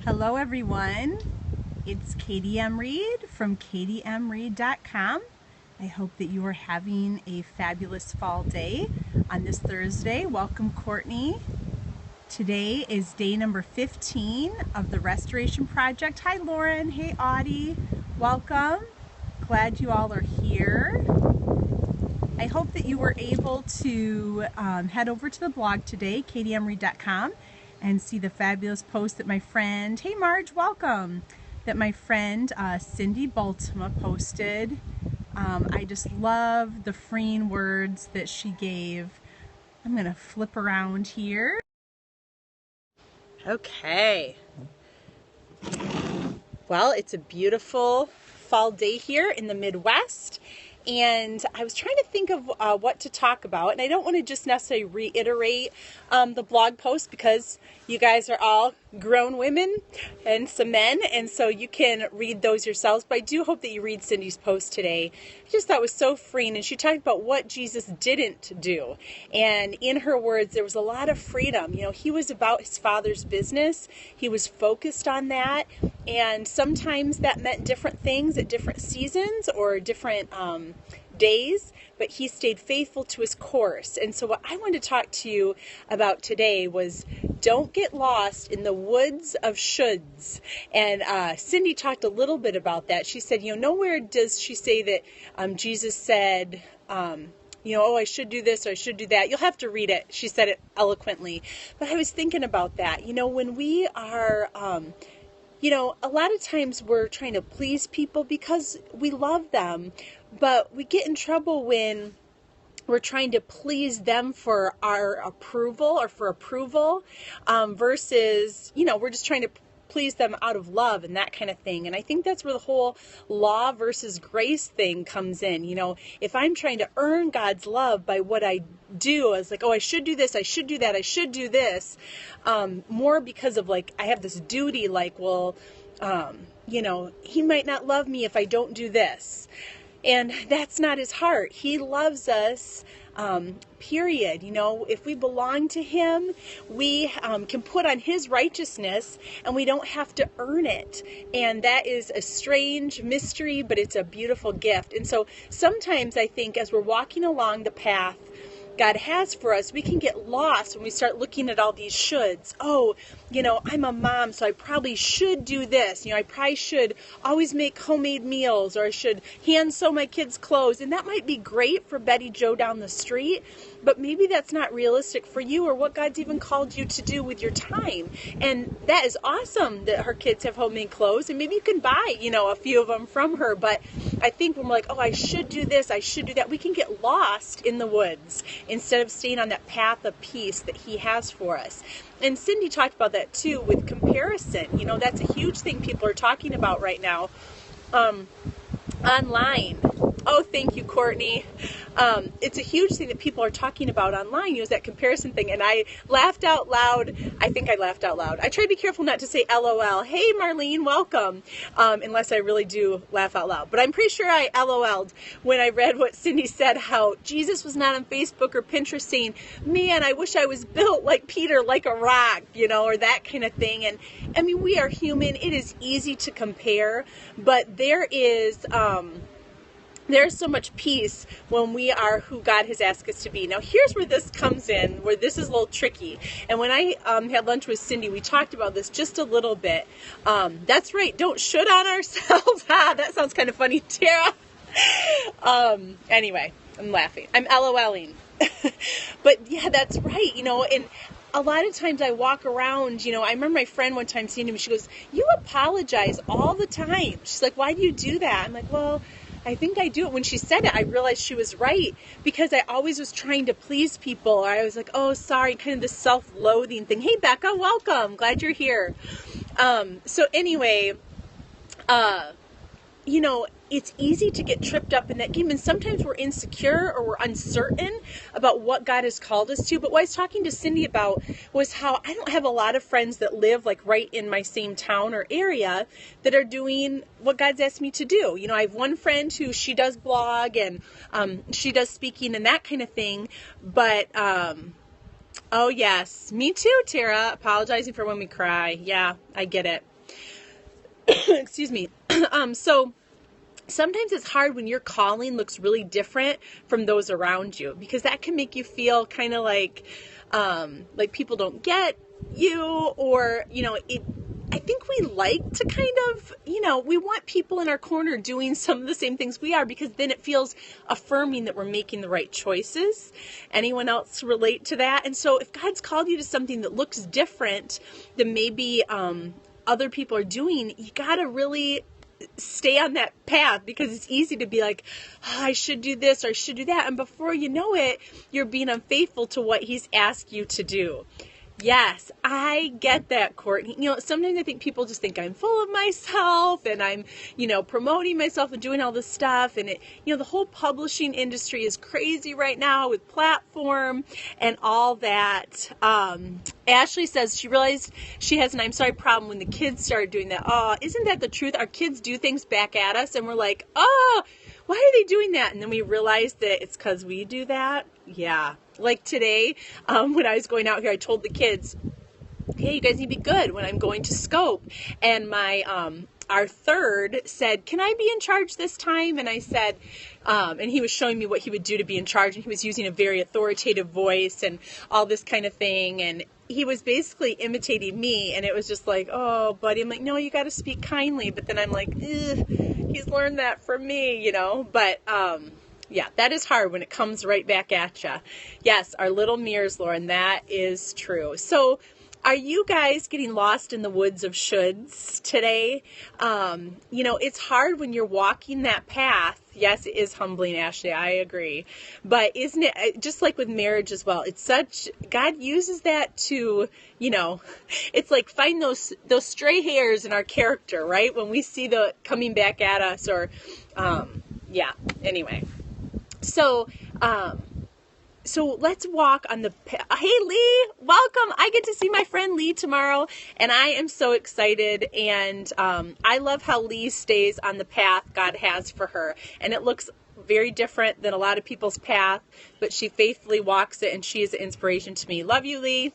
Hello everyone, it's Katie M. Reed from katiemreed.com. I hope that you are having a fabulous fall day on this Thursday. Welcome Courtney. Today is day number 15 of the restoration project. Hi Lauren, hey Audie, welcome. Glad you all are here. I hope that you were able to head over to the blog today, katiemreed.com, and see the fabulous post that my friend, hey Marge, welcome, that my friend Cindy Baltima posted. I just love the freeing words that she gave. I'm gonna flip around here. Okay. Well, it's a beautiful fall day here in the Midwest. And I was trying to think of what to talk about, and I don't want to just necessarily reiterate the blog post because you guys are all grown women and some men, and so you can read those yourselves, but I do hope that you read Cindy's post today. I just thought it was so freeing, and she talked about what Jesus didn't do, and in her words, there was a lot of freedom. You know, he was about his Father's business. He was focused on that, and sometimes that meant different things at different seasons or different days, but he stayed faithful to his course. And so what I wanted to talk to you about today was don't get lost in the woods of shoulds. And Cindy talked a little bit about that. She said, you know, nowhere does she say that Jesus said, you know, oh, I should do this or I should do that. You'll have to read it. She said it eloquently. But I was thinking about that. You know, when we are you know, a lot of times we're trying to please people because we love them, but we get in trouble when we're trying to please them for our approval or for approval versus, you know, we're just trying to please them out of love and that kind of thing. And I think that's where the whole law versus grace thing comes in. You know, if I'm trying to earn God's love by what I do, it's like, oh, I should do this, I should do that, I should do this, more because of like, I have this duty, like, well, you know, he might not love me if I don't do this. And that's not his heart. He loves us, period. You know, if we belong to him, we can put on his righteousness and we don't have to earn it. And that is a strange mystery, but it's a beautiful gift. And so sometimes I think as we're walking along the path God has for us, we can get lost when we start looking at all these shoulds. Oh, you know, I'm a mom, so I probably should do this. You know, I probably should always make homemade meals, or I should hand sew my kids' clothes. And that might be great for Betty Joe down the street, but maybe that's not realistic for you or what God's even called you to do with your time. And that is awesome that her kids have homemade clothes, and maybe you can buy, you know, a few of them from her. But I think when we're like, oh, I should do this, I should do that, we can get lost in the woods instead of staying on that path of peace that he has for us. And Cindy talked about that too with comparison. You know, that's a huge thing people are talking about right now online. Oh, thank you, Courtney. It's a huge thing that people are talking about online, you know, that comparison thing. And I laughed out loud. I think I laughed out loud. I try to be careful not to say LOL. Hey, Marlene, welcome. Unless I really do laugh out loud. But I'm pretty sure I LOL'd when I read what Cindy said, how Jesus was not on Facebook or Pinterest saying, man, I wish I was built like Peter, like a rock, you know, or that kind of thing. And I mean, we are human. It is easy to compare, but there's so much peace when we are who God has asked us to be. Now, here's where this comes in, where this is a little tricky. And when I had lunch with Cindy, we talked about this just a little bit. That's right, don't should on ourselves. That sounds kind of funny, Tara. Anyway, I'm laughing. I'm LOLing. But yeah, that's right, you know, and a lot of times I walk around, you know, I remember my friend one time seeing me, she goes, you apologize all the time. She's like, why do you do that? I'm like, well, I think I do it. When she said it, I realized she was right, because I always was trying to please people. Or I was like, oh, sorry, kind of this self-loathing thing. Hey, Becca, welcome. Glad you're here. So anyway, you know, it's easy to get tripped up in that game, and sometimes we're insecure or we're uncertain about what God has called us to. But what I was talking to Cindy about was how I don't have a lot of friends that live like right in my same town or area that are doing what God's asked me to do. You know, I have one friend who she does blog and she does speaking and that kind of thing, but oh yes, me too, Tara, apologizing for when we cry. Yeah, I get it. excuse me. So sometimes it's hard when your calling looks really different from those around you, because that can make you feel kind of like people don't get you, or, I think we like to kind of, we want people in our corner doing some of the same things we are, because then it feels affirming that we're making the right choices. Anyone else relate to that? And so if God's called you to something that looks different than maybe other people are doing, you got to really stay on that path, because it's easy to be like, oh, I should do this or I should do that. And before you know it, you're being unfaithful to what he's asked you to do. Yes, I get that, Courtney. Sometimes I think people just think I'm full of myself and I'm, promoting myself and doing all this stuff. And the whole publishing industry is crazy right now with platform and all that. Ashley says she realized she has an I'm sorry problem when the kids started doing that. Oh, isn't that the truth? Our kids do things back at us and we're like, oh, why are they doing that? And then we realize that it's because we do that. Yeah. Like today, when I was going out here, I told the kids, hey, you guys need to be good when I'm going to scope. And my our third said, can I be in charge this time? And I said, and he was showing me what he would do to be in charge. And he was using a very authoritative voice and all this kind of thing. And he was basically imitating me. And it was just like, oh, buddy. I'm like, no, you got to speak kindly. But then I'm like, he's learned that from me, But yeah, that is hard when it comes right back at you. Yes, our little mirrors, Lauren, that is true. So are you guys getting lost in the woods of shoulds today? It's hard when you're walking that path. Yes, it is humbling, Ashley. I agree. But isn't it just like with marriage as well? It's God uses that to, it's like find those stray hairs in our character, right? When we see the coming back at us or, anyway. So let's walk on the hey, Lee, welcome. I get to see my friend Lee tomorrow, and I am so excited. And I love how Lee stays on the path God has for her. And it looks very different than a lot of people's path, but she faithfully walks it, and she is an inspiration to me. Love you, Lee.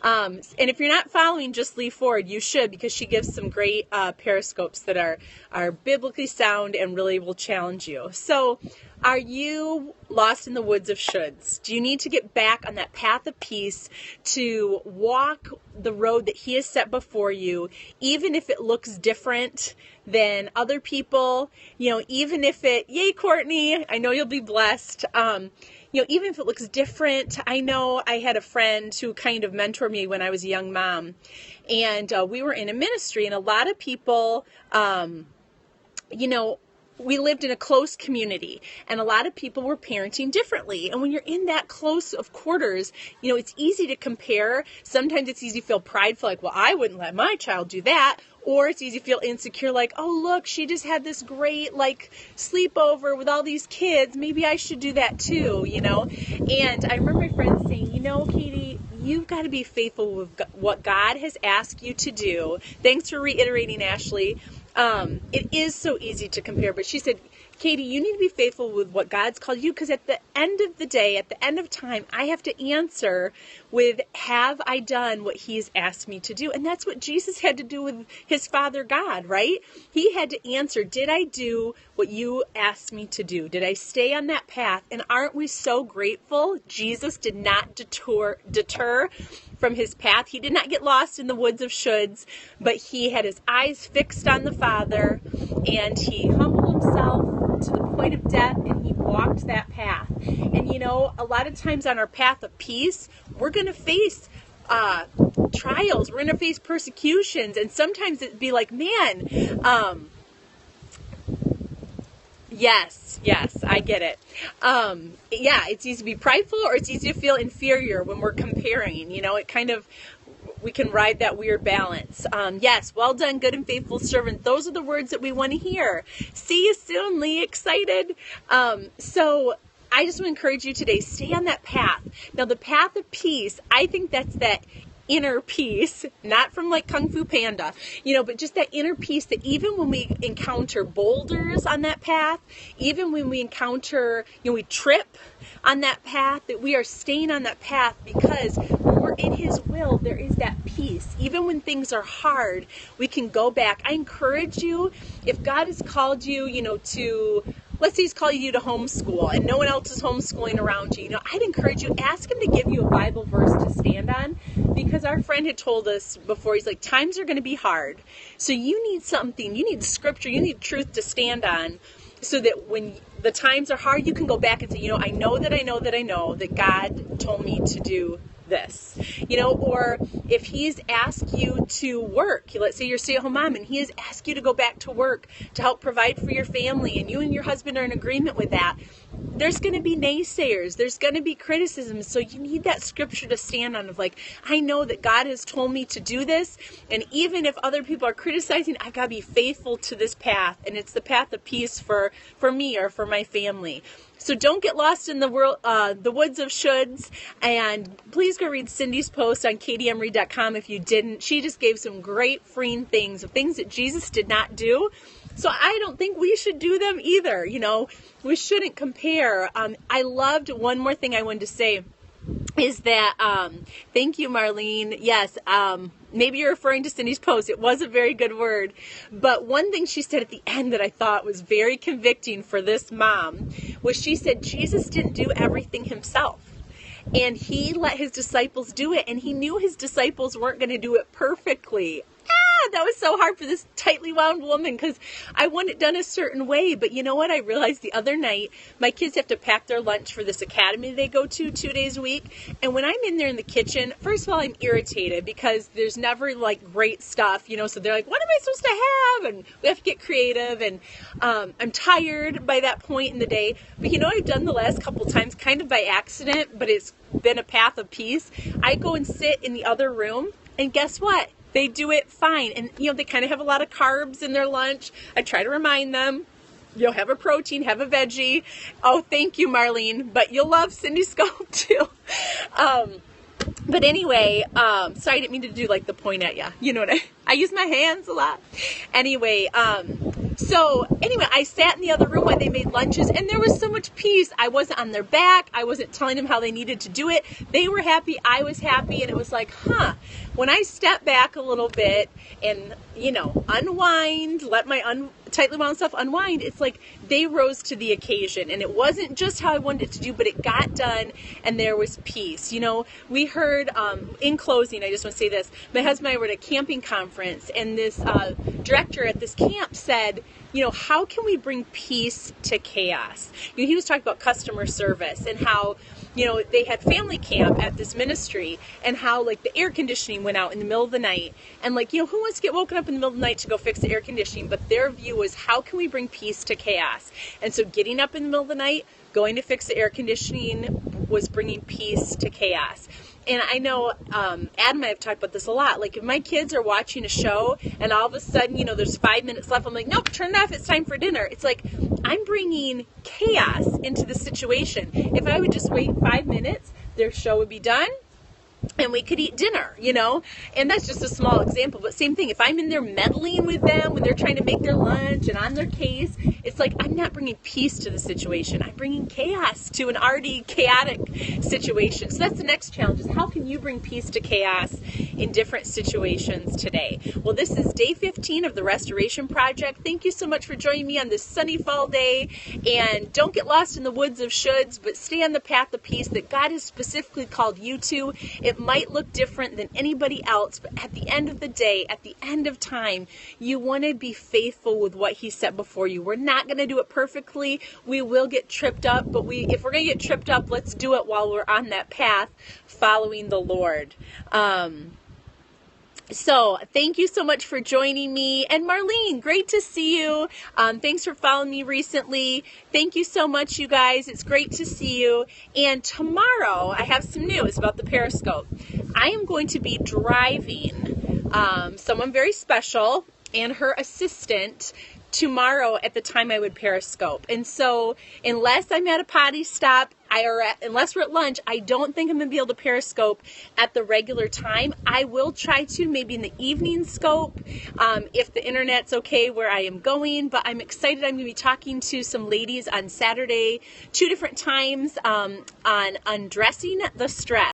And if you're not following just Lee Ford, you should, because she gives some great periscopes that are biblically sound and really will challenge you. So are you lost in the woods of shoulds? Do you need to get back on that path of peace to walk the road that he has set before you, even if it looks different than other people? Even if yay, Courtney, I know you'll be blessed. Even if it looks different. I know I had a friend who kind of mentored me when I was a young mom, and we were in a ministry, and a lot of people, we lived in a close community, and a lot of people were parenting differently. And when you're in that close of quarters, it's easy to compare. Sometimes it's easy to feel prideful, like, well, I wouldn't let my child do that. Or it's easy to feel insecure, like, oh, look, she just had this great, sleepover with all these kids. Maybe I should do that too, And I remember my friend saying, Katie, you've got to be faithful with what God has asked you to do. Thanks for reiterating, Ashley. It is so easy to compare, but she said, Katie, you need to be faithful with what God's called you, because at the end of the day, at the end of time, I have to answer with, have I done what he's asked me to do? And that's what Jesus had to do with his Father God, right? He had to answer, did I do what you asked me to do? Did I stay on that path? And aren't we so grateful? Jesus did not deter from his path. He did not get lost in the woods of shoulds, but he had his eyes fixed on the Father, and he humbled himself to the point of death, and he walked that path. And a lot of times on our path of peace, we're going to face trials, we're going to face persecutions, and sometimes it'd be like, man, yes, I get it. It's easy to be prideful, or it's easy to feel inferior when we're comparing. It kind of, we can ride that weird balance. Yes, well done, good and faithful servant. Those are the words that we want to hear. See you soon, Lee. Excited. So I just want to encourage you today, stay on that path. Now, the path of peace, I think that's that inner peace, not from Kung Fu Panda, but just that inner peace that even when we encounter boulders on that path, even when we encounter, we trip on that path, that we are staying on that path, because when we're we're in His will, there is that peace. Even when things are hard, we can go back. I encourage you, if God has called you, to, let's say He's called you to homeschool and no one else is homeschooling around you, I'd encourage you, ask Him to give you a Bible verse to stand on, because our friend had told us before, he's like, times are going to be hard. So you need something, you need scripture, you need truth to stand on, so that when the times are hard, you can go back and say, I know that God told me to do this, or if He's asked you to work, let's say you're a stay-at-home mom and He has asked you to go back to work to help provide for your family, and you and your husband are in agreement with that, there's going to be naysayers, there's going to be criticism, so you need that scripture to stand on of like, I know that God has told me to do this, and even if other people are criticizing, I've got to be faithful to this path, and it's the path of peace for me or for my family. So don't get lost in the world, the woods of shoulds, and please go read Cindy's post on katieemery.com if you didn't. She just gave some great freeing things, of things that Jesus did not do. So I don't think we should do them either. We shouldn't compare. I loved one more thing I wanted to say is that, thank you, Marlene. Yes, maybe you're referring to Cindy's post. It was a very good word. But one thing she said at the end that I thought was very convicting for this mom was she said Jesus didn't do everything Himself. And He let His disciples do it. And He knew His disciples weren't going to do it perfectly. That was so hard for this tightly wound woman because I want it done a certain way. But you know what? I realized the other night, my kids have to pack their lunch for this academy they go to 2 days a week. And when I'm in there in the kitchen, first of all, I'm irritated because there's never great stuff, so they're like, what am I supposed to have? And we have to get creative. And I'm tired by that point in the day. But I've done the last couple times kind of by accident, but it's been a path of peace. I go and sit in the other room, and guess what? They do it fine. And, they kind of have a lot of carbs in their lunch. I try to remind them, have a protein, have a veggie. Oh, thank you, Marlene. But you'll love Cindy Scope too. But anyway, sorry, I didn't mean to do the point at you. You know what I use my hands a lot. Anyway, I sat in the other room while they made lunches, and there was so much peace. I wasn't on their back. I wasn't telling them how they needed to do it. They were happy. I was happy. And it was like, when I step back a little bit and, unwind, let my tightly wound stuff unwind, it's like they rose to the occasion. And it wasn't just how I wanted it to do, but it got done, and there was peace. We heard, in closing, I just want to say this. My husband and I were at a camping conference, and this director at this camp said, how can we bring peace to chaos? He was talking about customer service and how, they had family camp at this ministry, and how the air conditioning went out in the middle of the night, and who wants to get woken up in the middle of the night to go fix the air conditioning? But their view was, how can we bring peace to chaos? And so getting up in the middle of the night, going to fix the air conditioning was bringing peace to chaos. And I know Adam and I have talked about this a lot. If my kids are watching a show and all of a sudden, there's 5 minutes left, I'm like, nope, turn it off. It's time for dinner. It's like I'm bringing chaos into the situation. If I would just wait 5 minutes, their show would be done. And we could eat dinner, and that's just a small example. But same thing, if I'm in there meddling with them when they're trying to make their lunch and on their case, it's like I'm not bringing peace to the situation. I'm bringing chaos to an already chaotic situation. So that's the next challenge, is how can you bring peace to chaos in different situations today? Well, this is day 15 of the Restoration Project. Thank you so much for joining me on this sunny fall day. And don't get lost in the woods of shoulds, but stay on the path of peace that God has specifically called you to. It might look different than anybody else, but at the end of the day, at the end of time, you want to be faithful with what He set before you. We're not going to do it perfectly. We will get tripped up, but if we're going to get tripped up, let's do it while we're on that path following the Lord. So thank you so much for joining me. And Marlene, great to see you. Thanks for following me recently. Thank you so much, you guys. It's great to see you. And tomorrow I have some news about the Periscope. I am going to be driving someone very special and her assistant tomorrow at the time I would Periscope. And so unless I'm at a potty stop, unless we're at lunch, I don't think I'm going to be able to Periscope at the regular time. I will try to, maybe in the evening scope, if the internet's okay where I am going. But I'm excited. I'm going to be talking to some ladies on Saturday, 2 different times, on undressing the stress.